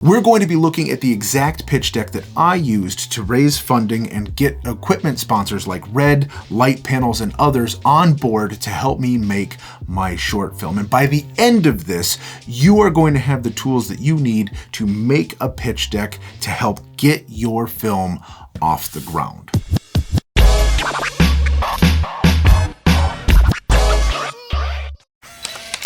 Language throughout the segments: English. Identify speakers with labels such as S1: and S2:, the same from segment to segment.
S1: We're going to be looking at the exact pitch deck that I used to raise funding and get equipment sponsors like Red, Light Panels, and others on board to help me make my short film. And by the end of this, you are going to have the tools that you need to make a pitch deck to help get your film off the ground.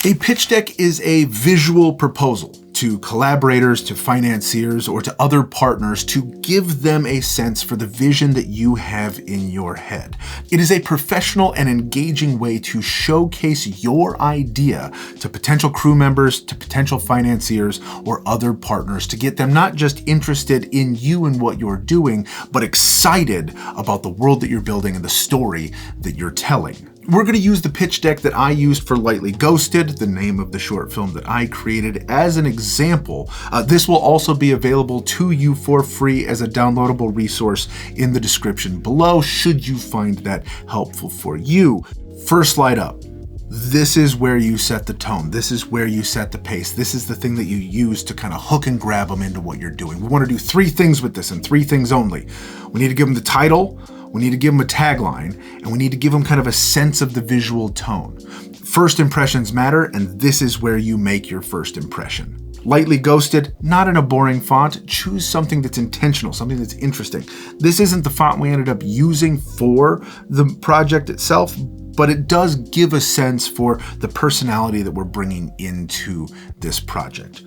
S1: A pitch deck is a visual proposal to collaborators, to financiers, or to other partners to give them a sense for the vision that you have in your head. It is a professional and engaging way to showcase your idea to potential crew members, to potential financiers, or other partners to get them not just interested in you and what you're doing, but excited about the world that you're building and the story that you're telling. We're going to use the pitch deck that I used for Lightly Ghosted, the name of the short film that I created, as an example. This will also be available to you for free as a downloadable resource in the description below, should you find that helpful for you. First slide up. This is where you set the tone. This is where you set the pace. This is the thing that you use to kind of hook and grab them into what you're doing. We want to do 3 things with this and 3 things only. We need to give them the title, we need to give them a tagline, and we need to give them kind of a sense of the visual tone. First impressions matter, and this is where you make your first impression. Lightly Ghosted, not in a boring font. Choose something that's intentional, something that's interesting. This isn't the font we ended up using for the project itself, but it does give a sense for the personality that we're bringing into this project.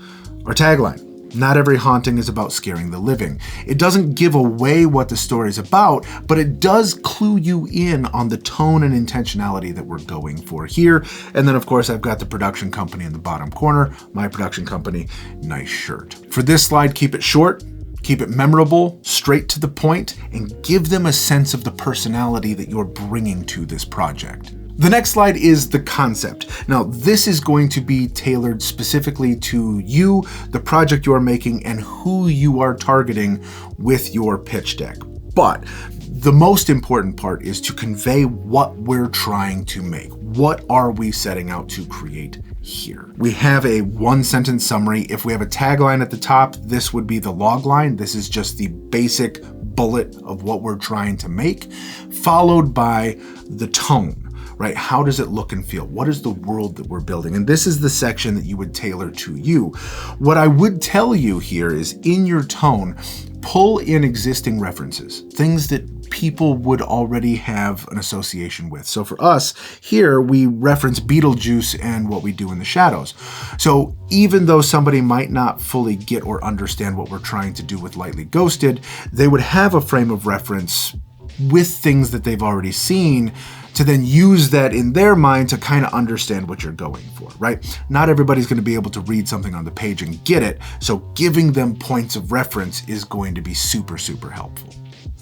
S1: Our tagline. Not every haunting is about scaring the living. It doesn't give away what the story is about, but it does clue you in on the tone and intentionality that we're going for here. And then, of course, I've got the production company in the bottom corner, my production company, Nice Shirt. For this slide, keep it short, keep it memorable, straight to the point, and give them a sense of the personality that you're bringing to this project. The next slide is the concept. Now, this is going to be tailored specifically to you, the project you're making, and who you are targeting with your pitch deck. But the most important part is to convey what we're trying to make. What are we setting out to create here? We have a 1-sentence summary. If we have a tagline at the top, this would be the log line. This is just the basic bullet of what we're trying to make, followed by the tone. Right? How does it look and feel? What is the world that we're building? And this is the section that you would tailor to you. What I would tell you here is, in your tone, pull in existing references, things that people would already have an association with. So for us here, we reference Beetlejuice and What We Do in the Shadows. So even though somebody might not fully get or understand what we're trying to do with Lightly Ghosted, they would have a frame of reference with things that they've already seen to then use that in their mind to kind of understand what you're going for, right? Not everybody's going to be able to read something on the page and get it, so giving them points of reference is going to be super, super helpful.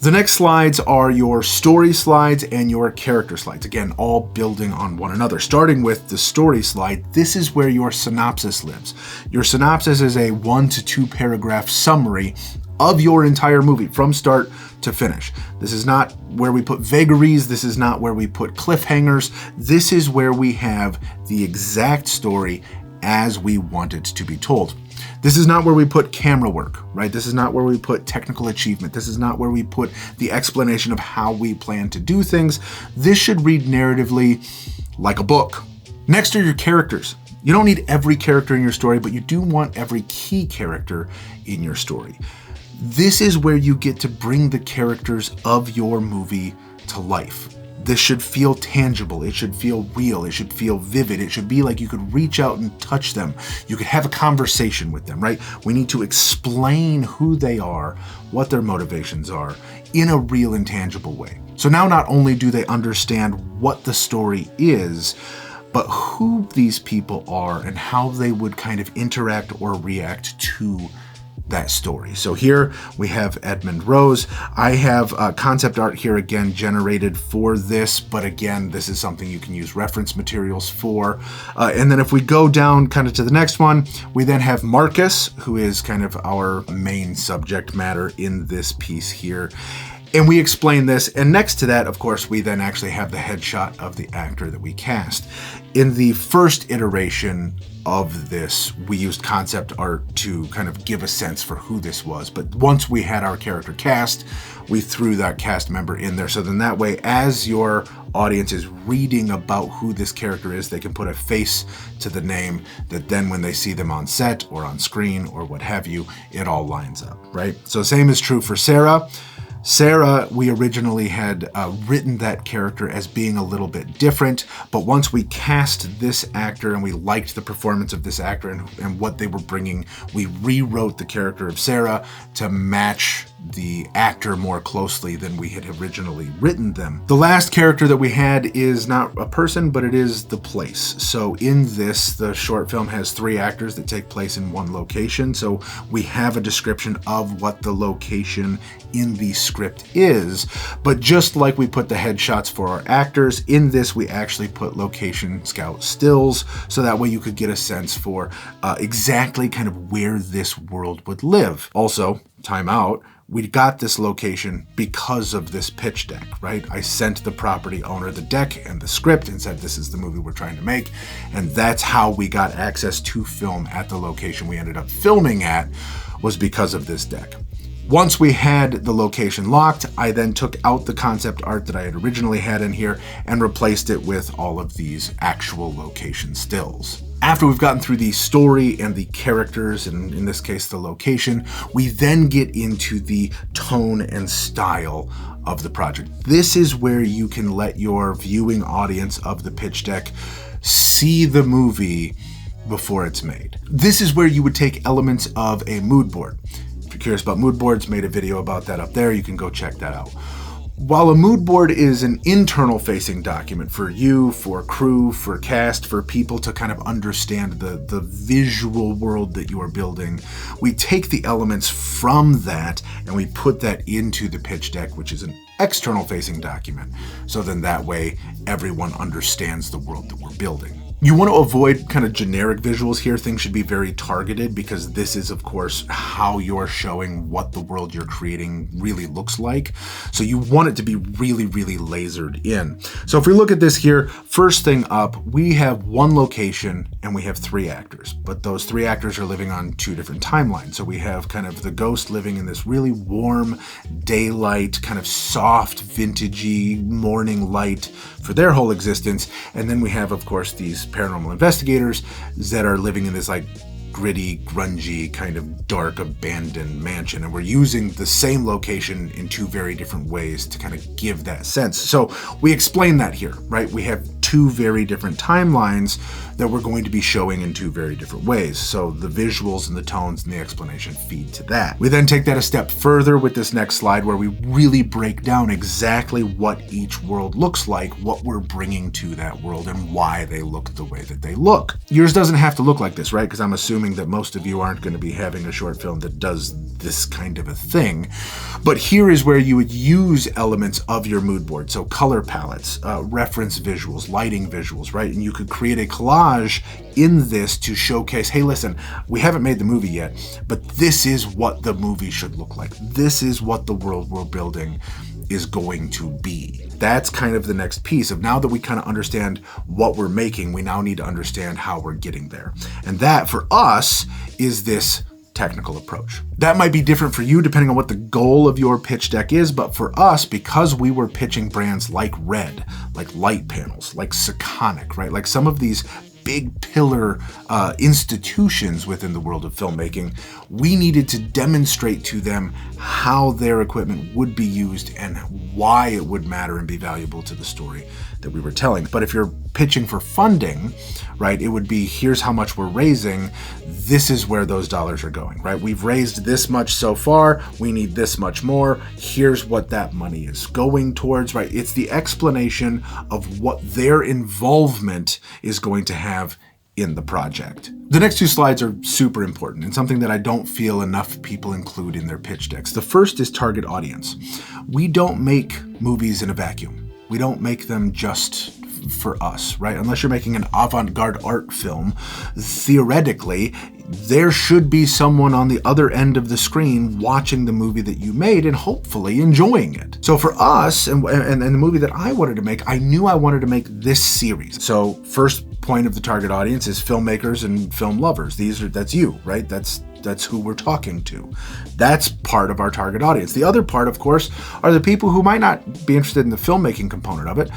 S1: The next slides are your story slides and your character slides. Again, all building on one another. Starting with the story slide, this is where your synopsis lives. Your synopsis is a 1 to 2 paragraph summary of your entire movie from start to finish. This is not where we put vagaries. This is not where we put cliffhangers. This is where we have the exact story as we want it to be told. This is not where we put camera work, right? This is not where we put technical achievement. This is not where we put the explanation of how we plan to do things. This should read narratively like a book. Next are your characters. You don't need every character in your story, but you do want every key character in your story. This is where you get to bring the characters of your movie to life. This should feel tangible. It should feel real. It should feel vivid. It should be like you could reach out and touch them. You could have a conversation with them, right? We need to explain who they are, what their motivations are, in a real and tangible way. So now not only do they understand what the story is, but who these people are and how they would kind of interact or react to that story. So here we have Edmund Rose. I have concept art here again generated for this, but again, this is something you can use reference materials for. And then if we go down kind of to the next one, we then have Marcus, who is kind of our main subject matter in this piece here. And we explain this, and next to that, of course, we then actually have the headshot of the actor that we cast. In the first iteration of this, we used concept art to kind of give a sense for who this was. But once we had our character cast, we threw that cast member in there. So then that way, as your audience is reading about who this character is, they can put a face to the name that then when they see them on set or on screen or what have you, it all lines up, right? So same is true for Sarah. Sarah, we originally had written that character as being a little bit different, but once we cast this actor and we liked the performance of this actor and what they were bringing, we rewrote the character of Sarah to match the actor more closely than we had originally written them. The last character that we had is not a person, but it is the place. So in this, the short film has 3 actors that take place in one location. So we have a description of what the location in the script is, but just like we put the headshots for our actors, in this we actually put location scout stills, so that way you could get a sense for exactly kind of where this world would live. Also, time out, we got this location because of this pitch deck, right? I sent the property owner the deck and the script and said, this is the movie we're trying to make. And that's how we got access to film at the location we ended up filming at, was because of this deck. Once we had the location locked, I then took out the concept art that I had originally had in here and replaced it with all of these actual location stills. After we've gotten through the story and the characters, and in this case the location, we then get into the tone and style of the project. This is where you can let your viewing audience of the pitch deck see the movie before it's made. This is where you would take elements of a mood board. If you're curious about mood boards, made a video about that up there. You can go check that out. While a mood board is an internal facing document for you, for crew, for cast, for people to kind of understand the visual world that you are building, we take the elements from that and we put that into the pitch deck, which is an external facing document. So then that way everyone understands the world that we're building. You want to avoid kind of generic visuals here. Things should be very targeted, because this is, of course, how you're showing what the world you're creating really looks like. So you want it to be really, really lasered in. So if we look at this here, first thing up, we have one location and we have 3 actors, but those 3 actors are living on 2 different timelines. So we have kind of the ghost living in this really warm daylight, kind of soft, vintagey morning light for their whole existence. And then we have, of course, these paranormal investigators that are living in this like gritty, grungy, kind of dark, abandoned mansion. And we're using the same location in 2 very different ways to kind of give that sense. So we explain that here, right? We have 2 very different timelines that we're going to be showing in 2 very different ways. So the visuals and the tones and the explanation feed to that. We then take that a step further with this next slide, where we really break down exactly what each world looks like, what we're bringing to that world, and why they look the way that they look. Yours doesn't have to look like this, right? Because I'm assuming that most of you aren't going to be having a short film that does this kind of a thing. But here is where you would use elements of your mood board. So color palettes, reference visuals, lighting visuals, right? And you could create a collage in this to showcase, hey, listen, we haven't made the movie yet, but this is what the movie should look like. This is what the world we're building is going to be. That's kind of the next piece of, now that we kind of understand what we're making, we now need to understand how we're getting there. And that, for us, is this technical approach. That might be different for you depending on what the goal of your pitch deck is, but for us, because we were pitching brands like Red, like light panels, like Seconic, right? Like some of these big pillar institutions within the world of filmmaking, we needed to demonstrate to them how their equipment would be used and why it would matter and be valuable to the story that we were telling. But if you're pitching for funding, right, it would be, here's how much we're raising, this is where those dollars are going, right? We've raised this much so far, we need this much more, here's what that money is going towards, right? It's the explanation of what their involvement is going to have in the project. The next 2 slides are super important and something that I don't feel enough people include in their pitch decks. The first is target audience. We don't make movies in a vacuum. We don't make them just for us, right? Unless you're making an avant-garde art film, theoretically, there should be someone on the other end of the screen watching the movie that you made and hopefully enjoying it. So for us, and the movie that I wanted to make, I knew I wanted to make this series. So first point of the target audience is filmmakers and film lovers. That's you, right? That's who we're talking to. That's part of our target audience. The other part, of course, are the people who might not be interested in the filmmaking component of it,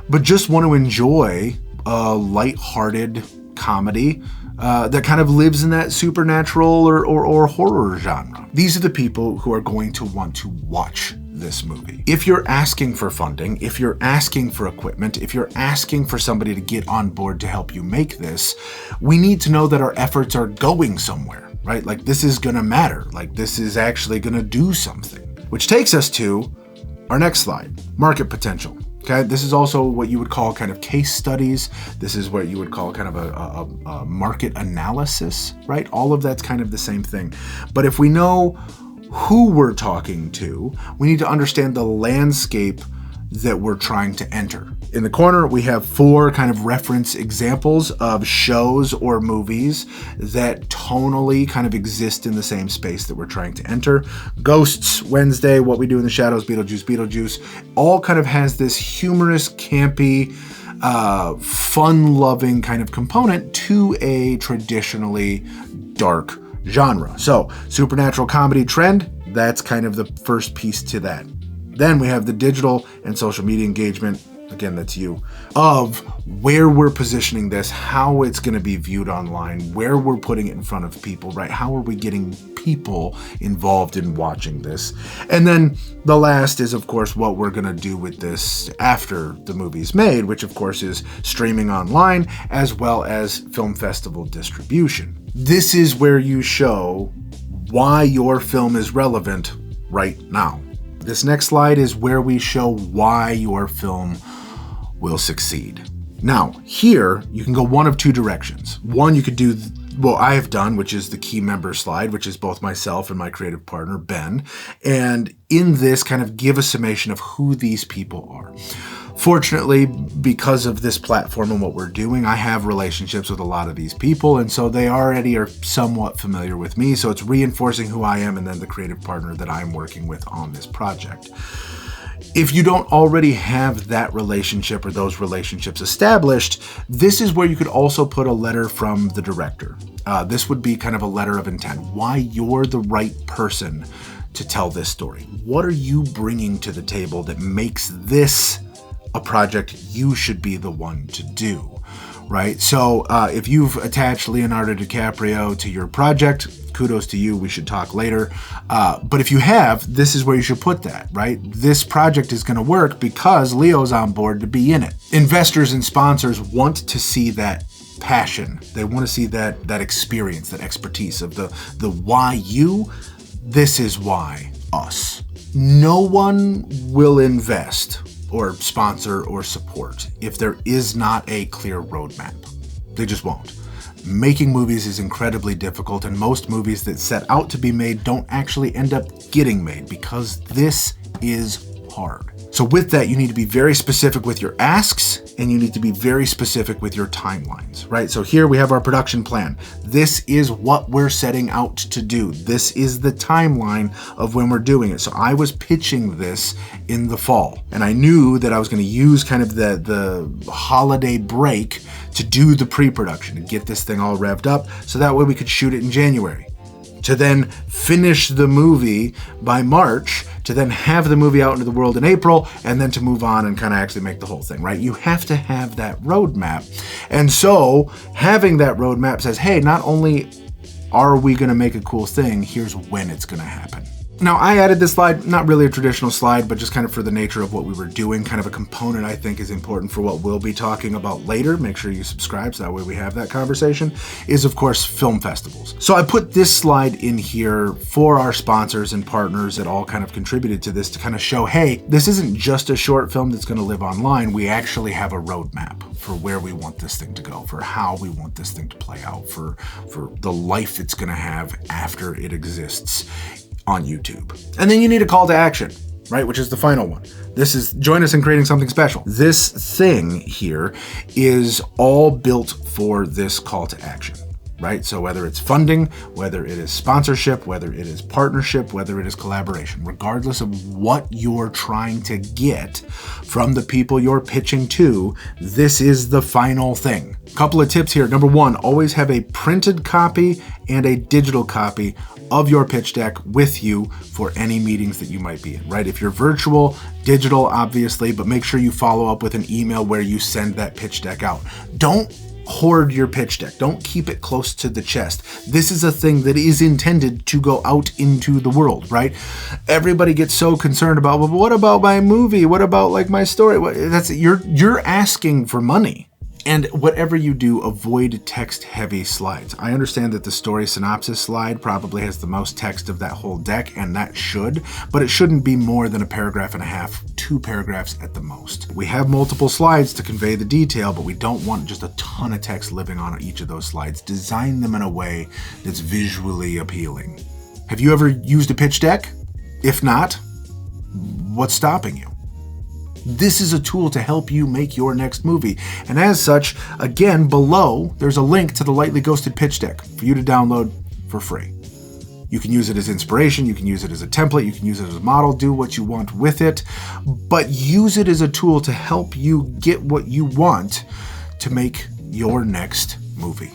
S1: but just want to enjoy a lighthearted comedy that kind of lives in that supernatural or horror genre. These are the people who are going to want to watch this movie. If you're asking for funding, if you're asking for equipment, if you're asking for somebody to get on board to help you make this, we need to know that our efforts are going somewhere, right? Like, this is gonna matter. Like, this is actually gonna do something. Which takes us to our next slide, market potential. Okay, this is also what you would call kind of case studies. This is what you would call kind of a market analysis, right? All of that's kind of the same thing. But if we know who we're talking to, we need to understand the landscape that we're trying to enter. In the corner, we have 4 kind of reference examples of shows or movies that tonally kind of exist in the same space that we're trying to enter. Ghosts, Wednesday, What We Do in the Shadows, Beetlejuice, all kind of has this humorous, campy, fun-loving kind of component to a traditionally dark genre. So, supernatural comedy trend, that's kind of the first piece to that. Then we have the digital and social media engagement, again, that's you, of where we're positioning this, how it's going to be viewed online, where we're putting it in front of people, right? How are we getting people involved in watching this? And then the last is, of course, what we're going to do with this after the movie's made, which, of course, is streaming online as well as film festival distribution. This is where you show why your film is relevant right now. This next slide is where we show why your film will succeed. Now, here, you can go one of 2 directions. One, you could do what I have done, which is the key member slide, which is both myself and my creative partner, Ben. And in this, kind of give a summation of who these people are. Fortunately, because of this platform and what we're doing, I have relationships with a lot of these people, and so they already are somewhat familiar with me, so it's reinforcing who I am and then the creative partner that I'm working with on this project. If you don't already have that relationship or those relationships established, this is where you could also put a letter from the director. This would be kind of a letter of intent, why you're the right person to tell this story. What are you bringing to the table that makes this a project you should be the one to do, right? So if you've attached Leonardo DiCaprio to your project, kudos to you, we should talk later. But if you have, this is where you should put that, right? This project is going to work because Leo's on board to be in it. Investors and sponsors want to see that passion. They want to see that experience, that expertise of the why you, this is why us. No one will invest or sponsor or support if there is not a clear roadmap. They just won't. Making movies is incredibly difficult, and most movies that set out to be made don't actually end up getting made because this is hard. So with that, you need to be very specific with your asks, and you need to be very specific with your timelines, right? So here we have our production plan. This is what we're setting out to do. This is the timeline of when we're doing it. So I was pitching this in the fall, and I knew that I was going to use kind of the holiday break to do the pre-production and get this thing all revved up, so that way we could shoot it in January, to then finish the movie by March, to then have the movie out into the world in April, and then to move on and kind of actually make the whole thing, right? You have to have that roadmap. And so having that roadmap says, hey, not only are we going to make a cool thing, here's when it's going to happen. Now, I added this slide, not really a traditional slide, but just kind of for the nature of what we were doing, kind of a component I think is important for what we'll be talking about later. Make sure you subscribe so that way we have that conversation, is of course film festivals. So I put this slide in here for our sponsors and partners that all kind of contributed to this to kind of show, hey, this isn't just a short film that's going to live online. We actually have a roadmap for where we want this thing to go, for how we want this thing to play out, for the life it's going to have after it exists on YouTube. And then you need a call to action, right? Which is the final one. This is join us in creating something special. This thing here is all built for this call to action. right? So whether it's funding, whether it is sponsorship, whether it is partnership, whether it is collaboration, regardless of what you're trying to get from the people you're pitching to, this is the final thing. Couple of tips here. Number one, always have a printed copy and a digital copy of your pitch deck with you for any meetings that you might be in, right? If you're virtual, digital, obviously, but make sure you follow up with an email where you send that pitch deck out. Don't hoard your pitch deck. Don't keep it close to the chest. This is a thing that is intended to go out into the world, right? Everybody gets so concerned about, well, what about my movie? What about like my story? You're asking for money. And whatever you do, avoid text-heavy slides. I understand that the story synopsis slide probably has the most text of that whole deck, and that should, but it shouldn't be more than a paragraph and a half, 2 paragraphs at the most. We have multiple slides to convey the detail, but we don't want just a ton of text living on each of those slides. Design them in a way that's visually appealing. Have you ever used a pitch deck? If not, what's stopping you? This is a tool to help you make your next movie. And as such, again, below, there's a link to the Lightly Ghosted pitch deck for you to download for free. You can use it as inspiration, you can use it as a template, you can use it as a model, do what you want with it, but use it as a tool to help you get what you want to make your next movie.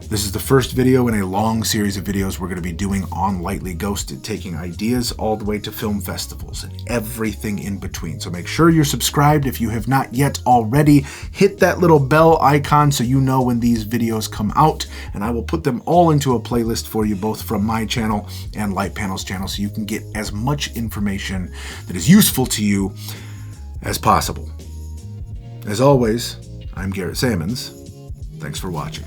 S1: This is the first video in a long series of videos we're going to be doing on Lightly Ghosted, taking ideas all the way to film festivals and everything in between. So make sure you're subscribed if you have not yet already. Hit that little bell icon so you know when these videos come out, and I will put them all into a playlist for you, both from my channel and Light Panel's channel, so you can get as much information that is useful to you as possible. As always, I'm Garrett Sammons. Thanks for watching.